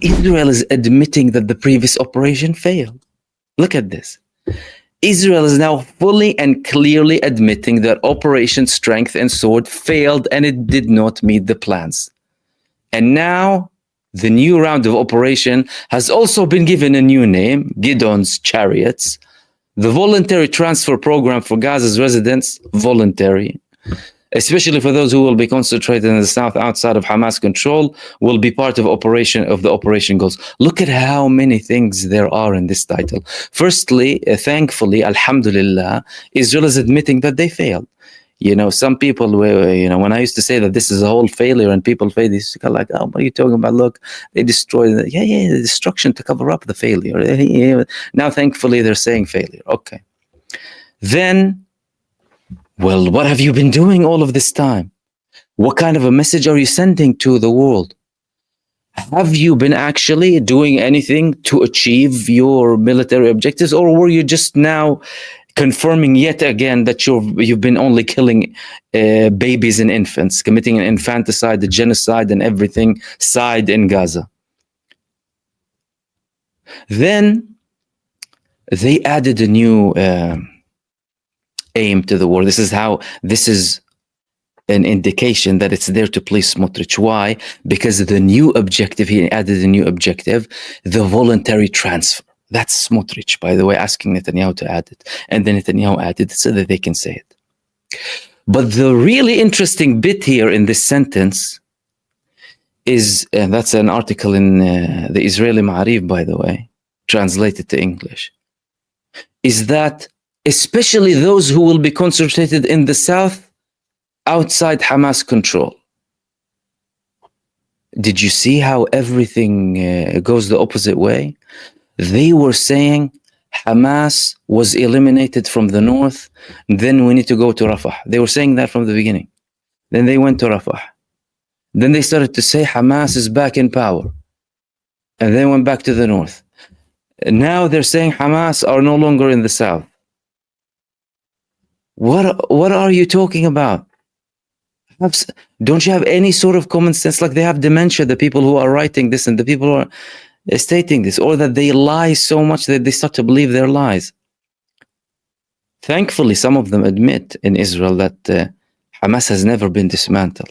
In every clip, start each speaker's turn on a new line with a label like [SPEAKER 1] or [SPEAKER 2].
[SPEAKER 1] Israel is admitting that the previous operation failed. Look at this. Israel is now fully and clearly admitting that Operation Strength and Sword failed and it did not meet the plans. And now the new round of operation has also been given a new name, Gideon's Chariots. The voluntary transfer program for Gaza's residents, voluntary, especially for those who will be concentrated in the south outside of Hamas control, will be part of the operation goals. Look at how many things there are in this title. Firstly, thankfully, alhamdulillah, Israel is admitting that they failed. You know, some people were, you know, when I used to say that this is a whole failure and people fail, this like, oh, what are you talking about? Look, they destroyed the destruction to cover up the failure. Now, thankfully, they're saying failure. Okay. Then, well, what have you been doing all of this time? What kind of a message are you sending to the world? Have you been actually doing anything to achieve your military objectives, or were you just now confirming yet again that you've been only killing babies and infants, committing an infanticide, a genocide, and everything side in Gaza? Then they added a new aim to the war. This is an indication that it's there to please Smotrich. Why? Because the new objective, he added a new objective, the voluntary transfer. That's Smotrich, by the way, asking Netanyahu to add it. And then Netanyahu added it so that they can say it. But the really interesting bit here in this sentence is, and that's an article in the Israeli Ma'arif, by the way, translated to English, is that especially those who will be concentrated in the south outside Hamas control. Did you see how everything goes the opposite way? They were saying Hamas was eliminated from the north, then we need to go to Rafah. They were saying that from the beginning. Then they went to Rafah. Then they started to say Hamas is back in power. And then went back to the north. And now they're saying Hamas are no longer in the south. What are you talking about? Don't you have any sort of common sense? Like they have dementia, the people who are writing this and the people who are stating this, or that they lie so much that they start to believe their lies. Thankfully, some of them admit in Israel that Hamas has never been dismantled.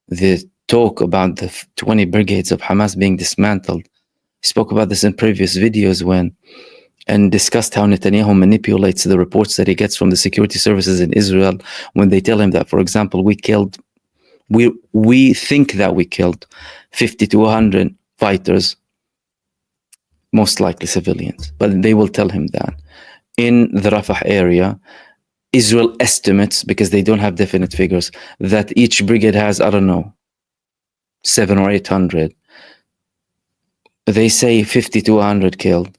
[SPEAKER 1] The talk about the 20 brigades of Hamas being dismantled, I spoke about this in previous videos and discussed how Netanyahu manipulates the reports that he gets from the security services in Israel when they tell him that, for example, we think that we killed 50 to 100 fighters, most likely civilians, but they will tell him that. In the Rafah area, Israel estimates, because they don't have definite figures, that each brigade has, I don't know, 700 or 800. They say 50 to 100 killed.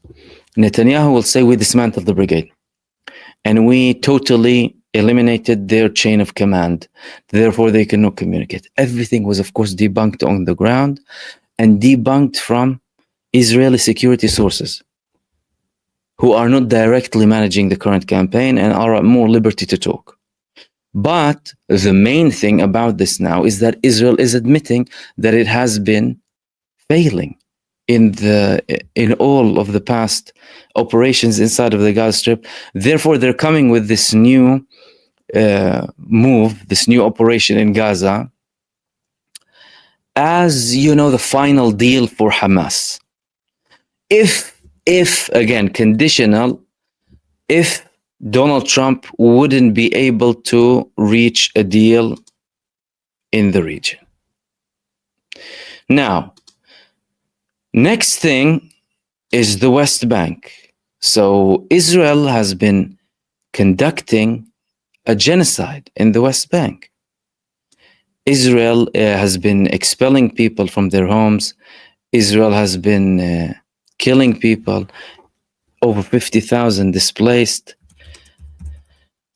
[SPEAKER 1] Netanyahu will say we dismantled the brigade and we totally eliminated their chain of command. Therefore, they cannot communicate. Everything was, of course, debunked on the ground and debunked from Israeli security sources who are not directly managing the current campaign and are at more liberty to talk. But the main thing about this now is that Israel is admitting that it has been failing in all of the past operations inside of the Gaza Strip. Therefore, they're coming with this new move, this new operation in Gaza, as, you know, the final deal for Hamas. If again, conditional, if Donald Trump wouldn't be able to reach a deal in the region. Now, next thing is the West Bank. So Israel has been conducting a genocide in the West Bank. Israel has been expelling people from their homes. Israel has been killing people, over 50,000 displaced.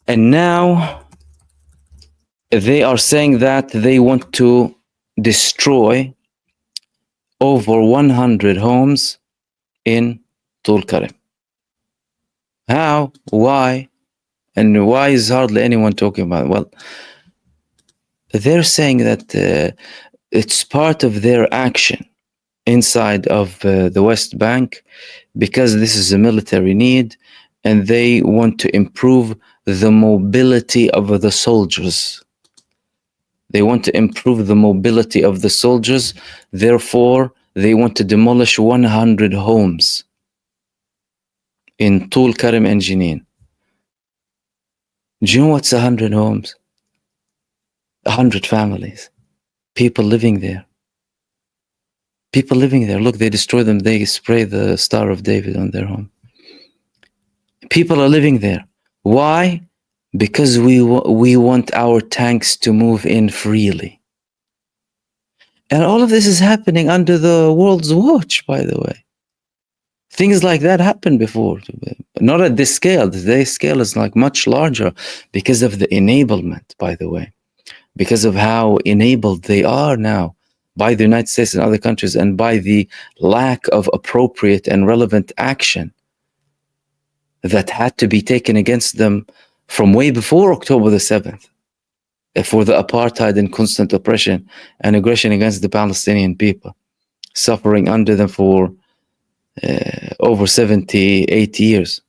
[SPEAKER 1] And now they are saying that they want to destroy over 100 homes in Tulkarem. How? Why? And why is hardly anyone talking about it? Well, they're saying that it's part of their action inside of the West Bank because this is a military need and they want to improve the mobility of the soldiers. They want to improve the mobility of the soldiers. Therefore, they want to demolish 100 homes in Tul Karim and Jenin. Do you know what's 100 homes? 100 families. People living there. People living there. Look, they destroy them. They spray the Star of David on their home. People are living there. Why? Because we want our tanks to move in freely. And all of this is happening under the world's watch, by the way. Things like that happened before, but not at this scale. Today's scale is like much larger because of the enablement, by the way, because of how enabled they are now by the United States and other countries, and by the lack of appropriate and relevant action that had to be taken against them from way before October the 7th for the apartheid and constant oppression and aggression against the Palestinian people, suffering under them for over 70, 80 years.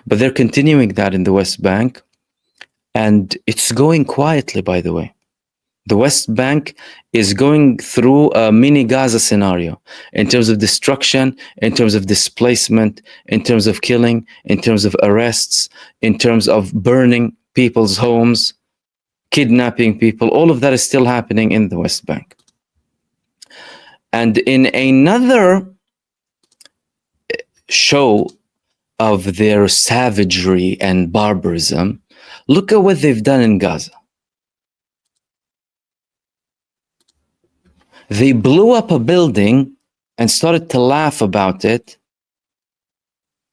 [SPEAKER 1] But they're continuing that in the West Bank, and it's going quietly, by the way. The West Bank is going through a mini Gaza scenario in terms of destruction, in terms of displacement, in terms of killing, in terms of arrests, in terms of burning people's homes, kidnapping people. All of that is still happening in the West Bank. And in another show of their savagery and barbarism, look at what they've done in Gaza. They blew up a building and started to laugh about it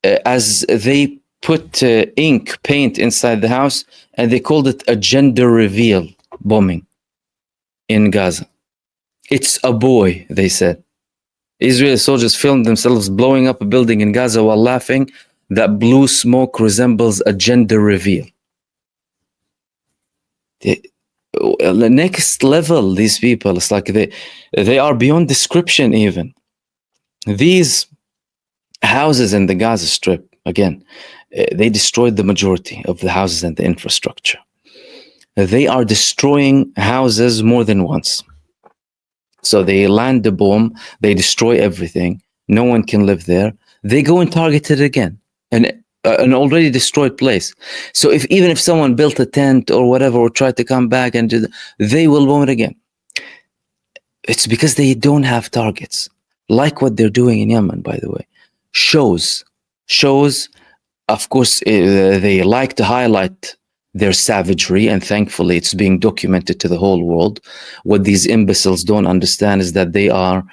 [SPEAKER 1] as they put paint inside the house, and they called it a gender reveal bombing in Gaza. It's a boy, they said. Israeli soldiers filmed themselves blowing up a building in Gaza while laughing that blue smoke resembles a gender reveal. The next level, these people, it's like they are beyond description even. These houses in the Gaza Strip, again, they destroyed the majority of the houses and the infrastructure. They are destroying houses more than once. So they land the bomb, they destroy everything, no one can live there. They go and target it again, an already destroyed place. So even if someone built a tent or whatever, or tried to come back and do that, they will bomb it again. It's because they don't have targets, like what they're doing in Yemen, by the way. Shows, of course, they like to highlight their savagery, and thankfully it's being documented to the whole world. What these imbeciles don't understand is that they are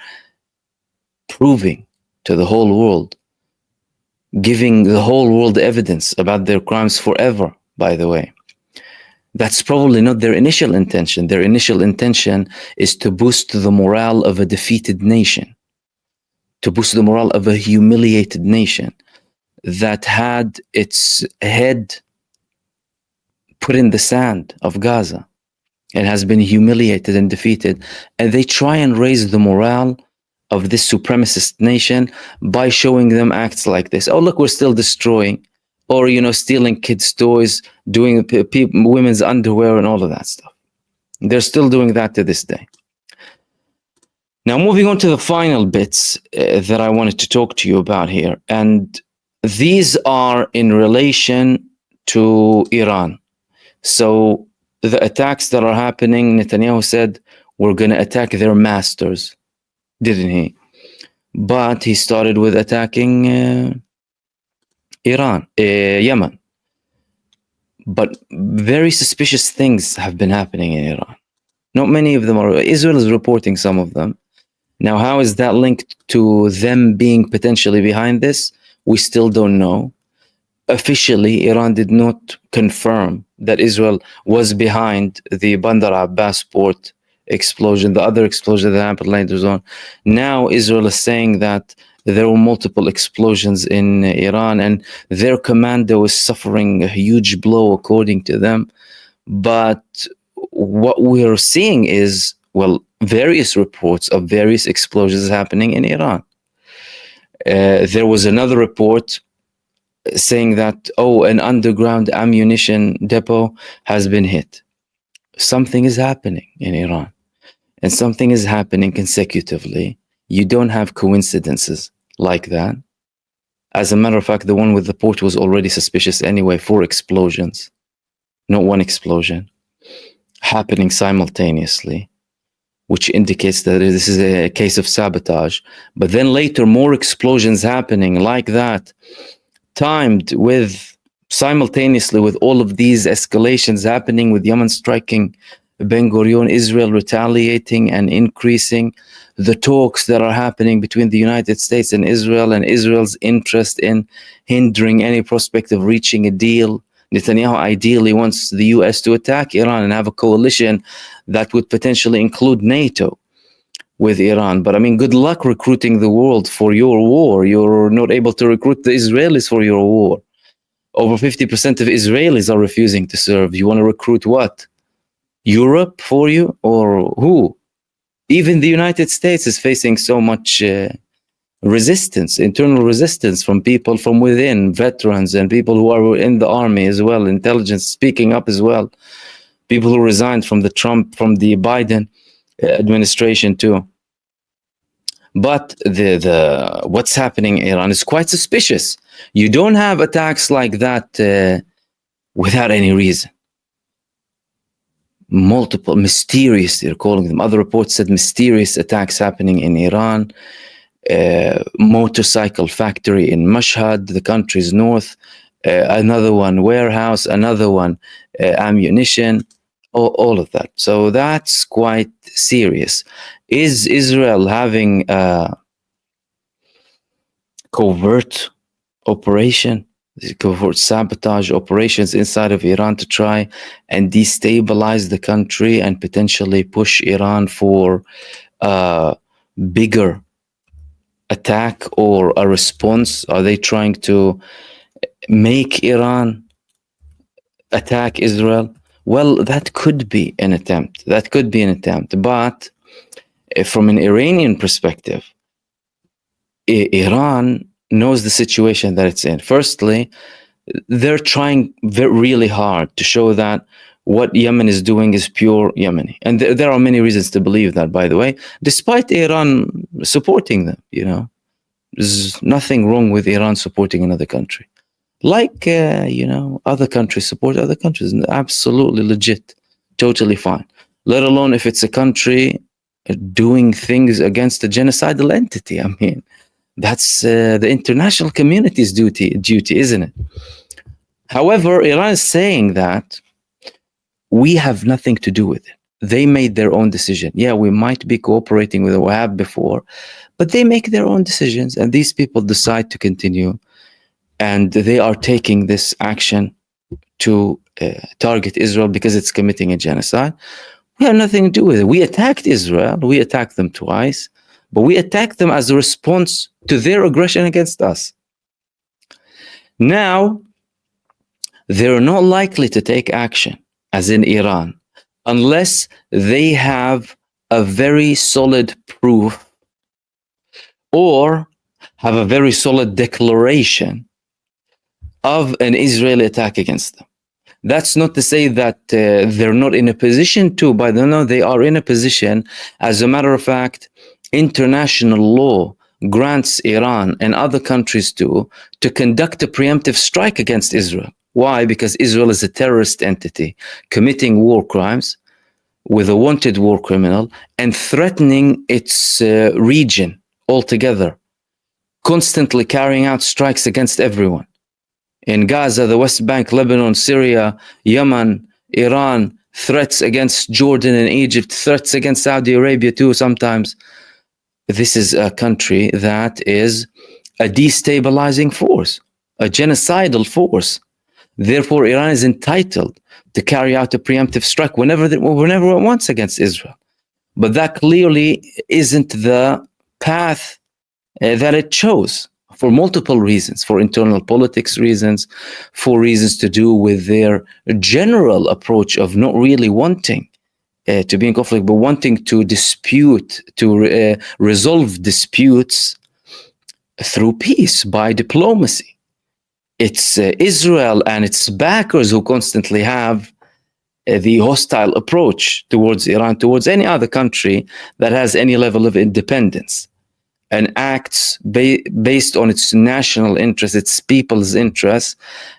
[SPEAKER 1] proving to the whole world, giving the whole world evidence about their crimes forever, by the way. That's probably not their initial intention. Their initial intention is to boost the morale of a defeated nation, to boost the morale of a humiliated nation that had its head put in the sand of Gaza and has been humiliated and defeated. And they try and raise the morale of this supremacist nation by showing them acts like this. Oh, look, we're still destroying, or, stealing kids' toys, doing women's underwear and all of that stuff. They're still doing that to this day. Now, moving on to the final bits that I wanted to talk to you about here. And these are in relation to Iran. So the attacks that are happening, Netanyahu said, we're going to attack their masters, didn't he? But he started with attacking Yemen. But very suspicious things have been happening in Iran. Not many of them are. Israel is reporting some of them. Now, how is that linked to them being potentially behind this? We still don't know. Officially, Iran did not confirm that Israel was behind the Bandar Abbas port explosion, the other explosion that happened later on. Now, Israel is saying that there were multiple explosions in Iran, and their commando is suffering a huge blow, according to them. But what we're seeing is, well, various reports of various explosions happening in Iran. There was another report saying that, oh, an underground ammunition depot has been hit. Something is happening in Iran, and something is happening consecutively. You don't have coincidences like that. As a matter of fact, the one with the port was already suspicious anyway. 4 explosions, not one explosion, happening simultaneously, which indicates that this is a case of sabotage. But then later, more explosions happening like that, timed with simultaneously with all of these escalations happening, with Yemen striking Ben Gurion, Israel retaliating and increasing, the talks that are happening between the United States and Israel's interest in hindering any prospect of reaching a deal. Netanyahu ideally wants the US to attack Iran and have a coalition that would potentially include NATO with Iran. But I mean, good luck recruiting the world for your war. You're not able to recruit the Israelis for your war. Over 50% of Israelis are refusing to serve. You want to recruit what? Europe for you, or who? Even the United States is facing so much resistance, internal resistance from people from within, veterans and people who are in the army as well, intelligence speaking up as well, people who resigned from the Biden administration too. But the what's happening in Iran is quite suspicious. You don't have attacks like that without any reason. Multiple mysterious, they're calling them. Other reports said mysterious attacks happening in Iran. Motorcycle factory in Mashhad, the country's north. Another one warehouse. Another one ammunition. All of that. So that's quite serious. Is Israel having a covert operation, covert sabotage operations inside of Iran to try and destabilize the country and potentially push Iran for a bigger attack or a response? Are they trying to make Iran attack Israel? Well, that could be an attempt. But from an Iranian perspective, Iran knows the situation that it's in. Firstly, they're trying really hard to show that what Yemen is doing is pure Yemeni. And there are many reasons to believe that, by the way, despite Iran supporting them. There's nothing wrong with Iran supporting another country. Like, other countries support other countries. Absolutely legit. Totally fine. Let alone if it's a country doing things against a genocidal entity. I mean, that's the international community's duty, isn't it? However, Iran is saying that we have nothing to do with it. They made their own decision. Yeah, we might be cooperating with Wahab before, but they make their own decisions, and these people decide to continue, and they are taking this action to target Israel because it's committing a genocide. We have nothing to do with it. We attacked Israel. We attacked them twice, but we attacked them as a response to their aggression against us. Now, they're not likely to take action, as in Iran, unless they have a very solid proof or have a very solid declaration of an Israeli attack against them. That's not to say that they're not in a position to, but no, they are in a position. As a matter of fact, international law grants Iran and other countries to conduct a preemptive strike against Israel. Why? Because Israel is a terrorist entity committing war crimes with a wanted war criminal and threatening its region altogether, constantly carrying out strikes against everyone. In Gaza, the West Bank, Lebanon, Syria, Yemen, Iran, threats against Jordan and Egypt, threats against Saudi Arabia too sometimes. This is a country that is a destabilizing force, a genocidal force. Therefore, Iran is entitled to carry out a preemptive strike whenever it wants against Israel. But that clearly isn't the path that it chose, for multiple reasons, for internal politics reasons, for reasons to do with their general approach of not really wanting to be in conflict, but wanting to dispute, to resolve disputes through peace, by diplomacy. It's Israel and its backers who constantly have the hostile approach towards Iran, towards any other country that has any level of independence and acts based on its national interest, its people's interests,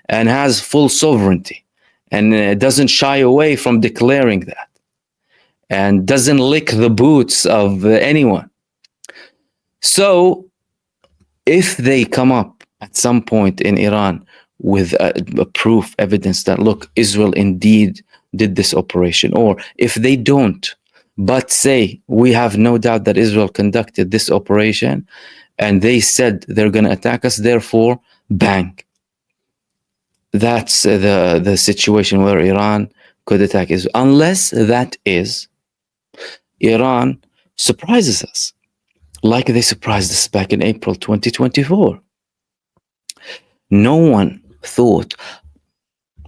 [SPEAKER 1] and has full sovereignty, and doesn't shy away from declaring that, and doesn't lick the boots of anyone. So if they come up at some point in Iran with a proof, evidence that, look, Israel indeed did this operation, or if they don't, but say, we have no doubt that Israel conducted this operation and they said they're going to attack us, therefore, bang. That's the situation where Iran could attack Israel. Unless that is, Iran surprises us, like they surprised us back in April 2024. No one thought,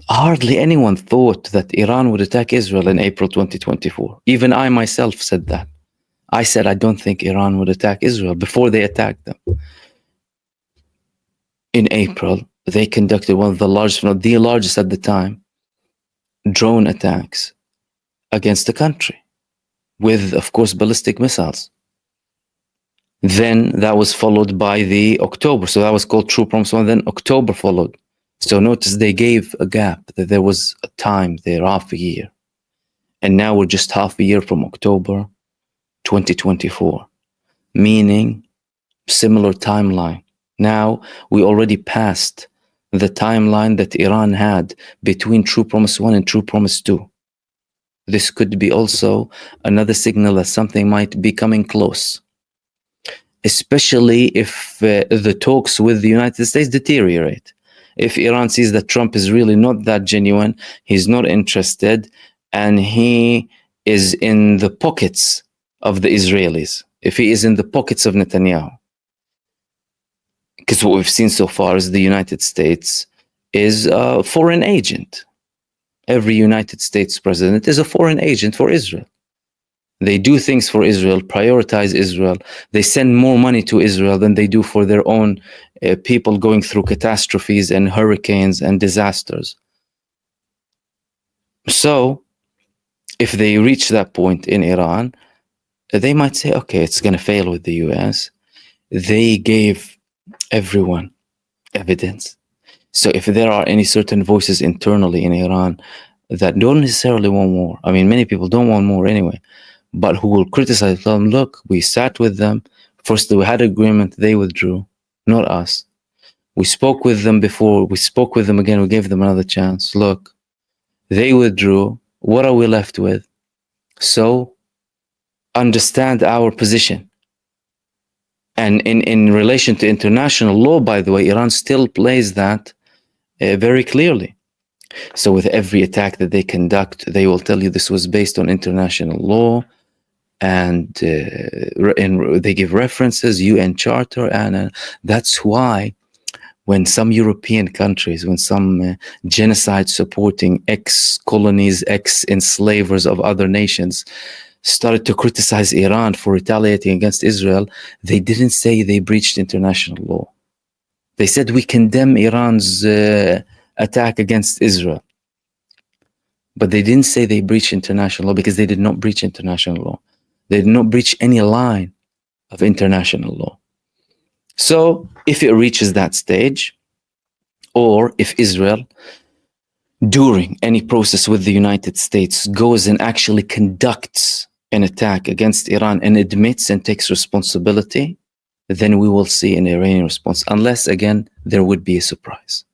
[SPEAKER 1] hardly anyone thought that Iran would attack Israel in April 2024. Even I myself said that. I said, I don't think Iran would attack Israel before they attacked them. In April, they conducted one of the largest, not the largest at the time, drone attacks against the country with, of course, ballistic missiles. Then that was followed by the October. So that was called True Promise 1. Then October followed. So notice they gave a gap, that there was a time there, half a year. And now we're just half a year from October 2024, meaning similar timeline. Now we already passed the timeline that Iran had between True Promise 1 and True Promise 2. This could be also another signal that something might be coming close, especially if the talks with the United States deteriorate. If Iran sees that Trump is really not that genuine, he's not interested, and he is in the pockets of the Israelis, if he is in the pockets of Netanyahu. Because what we've seen so far is the United States is a foreign agent. Every United States president is a foreign agent for Israel. They do things for Israel, prioritize Israel. They send more money to Israel than they do for their own people going through catastrophes and hurricanes and disasters. So if they reach that point in Iran, they might say, okay, it's going to fail with the US. They gave everyone evidence. So if there are any certain voices internally in Iran that don't necessarily want more, I mean, many people don't want more anyway, but who will criticize them, look, we sat with them. First, we had agreement, they withdrew, not us. We spoke with them before, we spoke with them again, we gave them another chance. Look, they withdrew. What are we left with? So understand our position. And in relation to international law, by the way, Iran still plays that very clearly. So with every attack that they conduct, they will tell you this was based on international law, and they give references, UN Charter, and that's why when some European countries, when some genocide-supporting ex-colonies, ex-enslavers of other nations started to criticize Iran for retaliating against Israel, they didn't say they breached international law. They said we condemn Iran's attack against Israel. But they didn't say they breached international law, because they did not breach international law. They did not breach any line of international law. So if it reaches that stage, or if Israel, during any process with the United States, goes and actually conducts an attack against Iran and admits and takes responsibility, then we will see an Iranian response, unless, again, there would be a surprise.